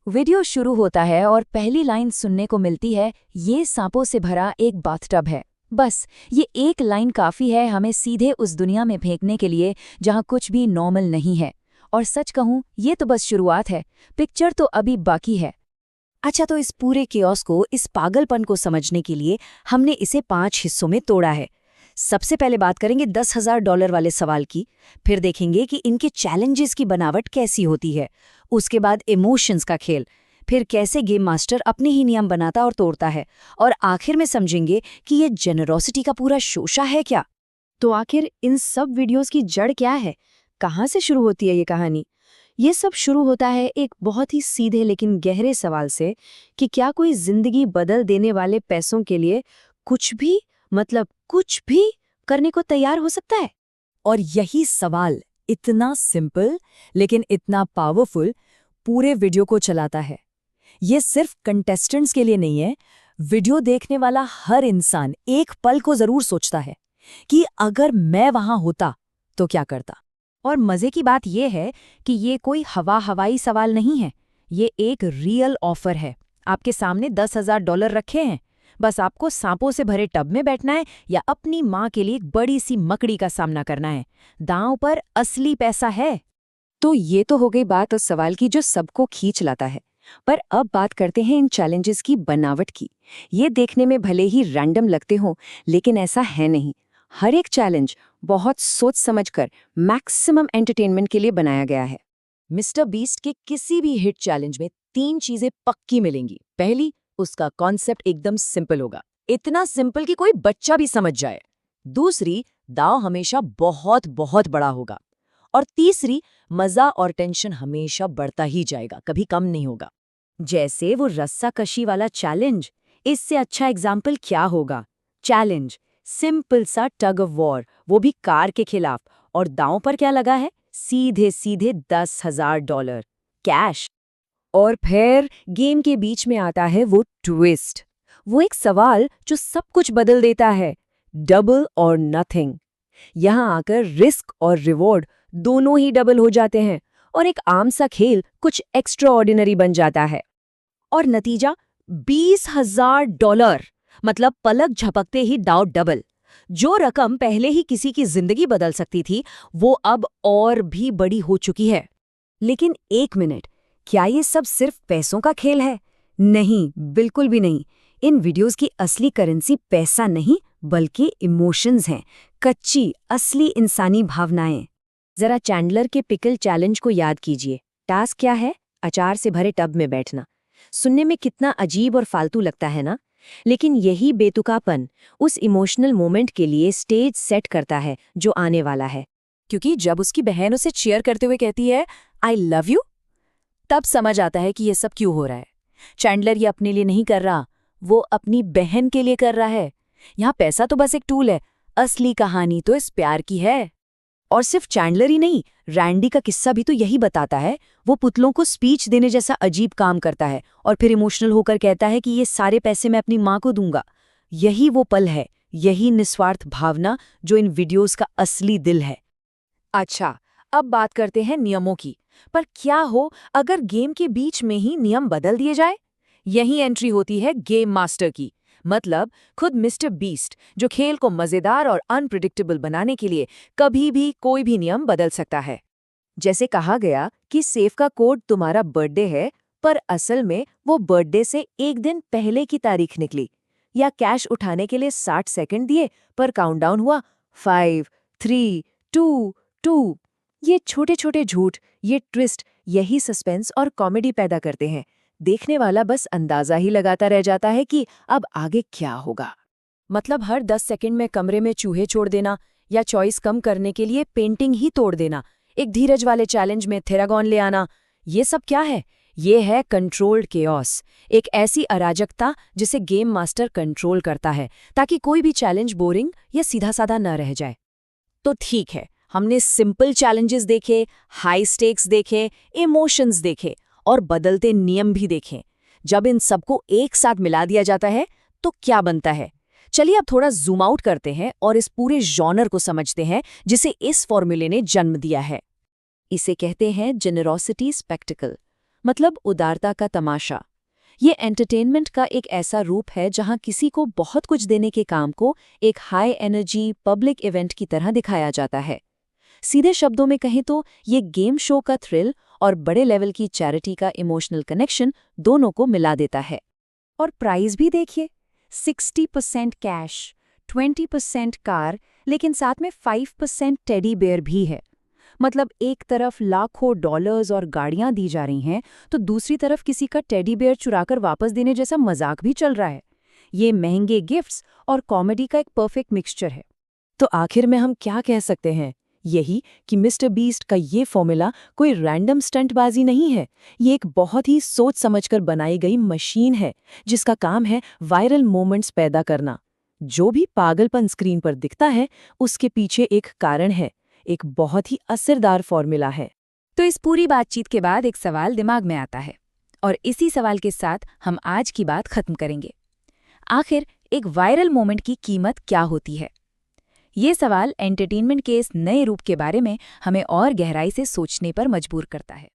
Video शुरू होता है और पहली लाइन सुनने को मिलती है, ये सांपों से भरा एक बाथटब है। बस ये एक लाइन काफी है हमें सीधे उस दुनिया में फेंकने के लिए जहां कुछ भी नॉर्मल नहीं है। और सच कहूं, ये तो बस शुरुआत है, पिक्चर तो अभी बाकी है। अच्छा, तो इस पूरे कियोस्क को, इस पागलपन को समझने के लिए हमने इसे 5 हिस्सों में तोड़ा है। सबसे पहले बात करेंगे $10,000 वाले सवाल की, फिर देखेंगे कि इनके चैलेंजेस की बनावट कैसी होती है, उसके बाद इमोशंस का खेल, फिर कैसे गेम मास्टर अपने ही नियम बनाता और तोड़ता है, और आखिर में समझेंगे कि ये जेनरोसिटी का पूरा शोशा है क्या। तो आखिर इन सब वीडियोस की जड़ क्या है? कहाँ से शुरू होती है ये कहानी? ये सब शुरू होता है एक बहुत ही सीधे लेकिन गहरे सवाल से कि क्या कोई जिंदगी बदल देने वाले पैसों के लिए कुछ भी, मतलब कुछ भी करने को तैयार हो सकता है? और यही सवाल इतना सिंपल लेकिन इतना पावरफुल पूरे वीडियो को चलाता है। ये सिर्फ कंटेस्टेंट्स के लिए नहीं है, वीडियो देखने वाला हर इंसान एक पल को जरूर सोचता है कि अगर मैं वहां होता तो क्या करता। और मजे की बात यह है कि ये कोई हवाई सवाल नहीं है, ये एक रियल ऑफर है। आपके सामने $10,000 रखे हैं, बस आपको सांपों से भरे टब में बैठना है या अपनी माँ के लिए एक बड़ी सी मकड़ी का सामना करना है। दांव पर असली पैसा है। तो ये तो हो गई बात उस सवाल की जो सबको खींच लाता है। पर अब बात करते हैं इन चैलेंजेस की बनावट की। ये देखने में भले ही रैंडम लगते हों, लेकिन ऐसा है नहीं। हर एक चैलेंज बहुत सोच समझकर मैक्सिमम एंटरटेनमेंट के लिए बनाया गया है। मिस्टर बीस्ट के किसी भी हिट चैलेंज में 3 चीजें पक्की मिलेंगी। पहली, उसका कॉन्सेप्ट एकदम सिंपल होगा, इतना सिंपल कि कोई बच्चा भी समझ जाए। दूसरी, दांव हमेशा बहुत बहुत बड़ा होगा। और तीसरी, मजा और टेंशन हमेशा बढ़ता ही जाएगा, कभी कम नहीं होगा। जैसे वो रस्साकशी वाला चैलेंज, इससे अच्छा एग्जाम्पल क्या होगा? चैलेंज सिंपल सा टग ऑफ वॉर, वो भी कार के खिलाफ, और दांव पर क्या लगा है? सीधे सीधे $10,000 कैश। और फिर गेम के बीच में आता है वो ट्विस्ट, वो एक सवाल जो सब कुछ बदल देता है, डबल और नथिंग। यहाँ आकर रिस्क और रिवॉर्ड दोनों ही डबल हो जाते हैं और एक आम सा खेल कुछ एक्स्ट्रा ऑर्डिनरी बन जाता है। और नतीजा $20,000, मतलब पलक झपकते ही दांव डबल। जो रकम पहले ही किसी की जिंदगी बदल सकती थी, वो अब और भी बड़ी हो चुकी है। लेकिन एक मिनट, क्या ये सब सिर्फ पैसों का खेल है? नहीं, बिल्कुल भी नहीं। इन वीडियोस की असली करेंसी पैसा नहीं, बल्कि इमोशंस हैं, कच्ची असली इंसानी भावनाएं। जरा चैंडलर के पिकल चैलेंज को याद कीजिए। टास्क क्या है? अचार से भरे टब में बैठना। सुनने में कितना अजीब और फालतू लगता है ना? लेकिन यही बेतुकापन उस इमोशनल मोमेंट के लिए स्टेज सेट करता है जो आने वाला है। क्योंकि जब उसकी बहन उसे चीयर करते हुए कहती है, आई लव यू, तब समझ आता है कि ये सब क्यों हो रहा है। चैंडलर ये अपने लिए नहीं कर रहा, वो अपनी बहन के लिए कर रहा है। यहाँ पैसा तो बस एक टूल है, असली कहानी तो इस प्यार की है। और सिर्फ चैंडलर ही नहीं, रैंडी का किस्सा भी तो यही बताता है। वो पुतलों को स्पीच देने जैसा अजीब काम करता है और फिर इमोशनल होकर कहता है कि ये सारे पैसे मैं अपनी माँ को दूंगा। यही वो पल है, यही निस्वार्थ भावना जो इन वीडियोस का असली दिल है। अच्छा, अब बात करते हैं नियमों की। पर क्या हो अगर गेम के बीच में ही नियम बदल दिए जाए? यही एंट्री होती है गेम मास्टर की, मतलब खुद मिस्टर बीस्ट, जो खेल को मजेदार और अनप्रिडिक्टेबल बनाने के लिए कभी भी कोई भी नियम बदल सकता है। जैसे कहा गया कि सेफ का कोड तुम्हारा बर्थडे है, पर असल में वो बर्थडे से एक दिन पहले की तारीख निकली। या कैश उठाने के लिए 60 सेकंड दिए, पर काउंटडाउन हुआ 5, 3, 2, 2। ये छोटे छोटे झूठ, ये ट्विस्ट, यही सस्पेंस और कॉमेडी पैदा करते हैं। देखने वाला बस अंदाजा ही लगाता रह जाता है कि अब आगे क्या होगा। मतलब हर 10 सेकंड में कमरे में चूहे छोड़ देना, या चॉइस कम करने के लिए पेंटिंग ही तोड़ देना, एक धीरज वाले चैलेंज में थेरागॉन ले आना, ये सब क्या है? ये है कंट्रोल्ड केओस, एक ऐसी अराजकता जिसे गेम मास्टर कंट्रोल करता है ताकि कोई भी चैलेंज बोरिंग या सीधा साधा न रह जाए। तो ठीक है, हमने सिंपल चैलेंजेस देखे, हाई स्टेक्स देखे, इमोशंस देखे और बदलते नियम भी देखें। जब इन सबको एक साथ मिला दिया जाता है तो क्या बनता है? चलिए अब थोड़ा जूम आउट करते हैं और इस पूरे जॉनर को समझते हैं जिसे इस फॉर्मूले ने जन्म दिया है। इसे कहते हैं जेनरोसिटी स्पेक्टिकल। मतलब उदारता का तमाशा। ये एंटरटेनमेंट का एक ऐसा रूप है जहां किसी को बहुत कुछ देने के काम को एक हाई एनर्जी पब्लिक इवेंट की तरह दिखाया जाता है। सीधे शब्दों में कहें तो ये गेम शो का थ्रिल और बड़े लेवल की चैरिटी का इमोशनल कनेक्शन दोनों को मिला देता है। और प्राइस भी देखिए, 60% कैश, 20% कार, लेकिन साथ में 5% टेडी बेयर भी है। मतलब एक तरफ लाखों डॉलर्स और गाड़ियां दी जा रही हैं, तो दूसरी तरफ किसी का टेडी बेयर चुराकर वापस देने जैसा मजाक भी चल रहा है। ये महंगे गिफ्ट्स और कॉमेडी का एक परफेक्ट मिक्सचर है। तो आखिर में हम क्या कह सकते हैं? यही कि मिस्टर बीस्ट का ये फॉर्मूला कोई रैंडम स्टंटबाजी नहीं है। ये एक बहुत ही सोच समझकर बनाई गई मशीन है जिसका काम है वायरल मोमेंट्स पैदा करना। जो भी पागलपन स्क्रीन पर दिखता है उसके पीछे एक कारण है, एक बहुत ही असरदार फॉर्मूला है। तो इस पूरी बातचीत के बाद एक सवाल दिमाग में आता है, और इसी सवाल के साथ हम आज की बात खत्म करेंगे। आखिर एक वायरल मोमेंट की कीमत क्या होती है? ये सवाल एंटरटेनमेंट के इस नए रूप के बारे में हमें और गहराई से सोचने पर मजबूर करता है।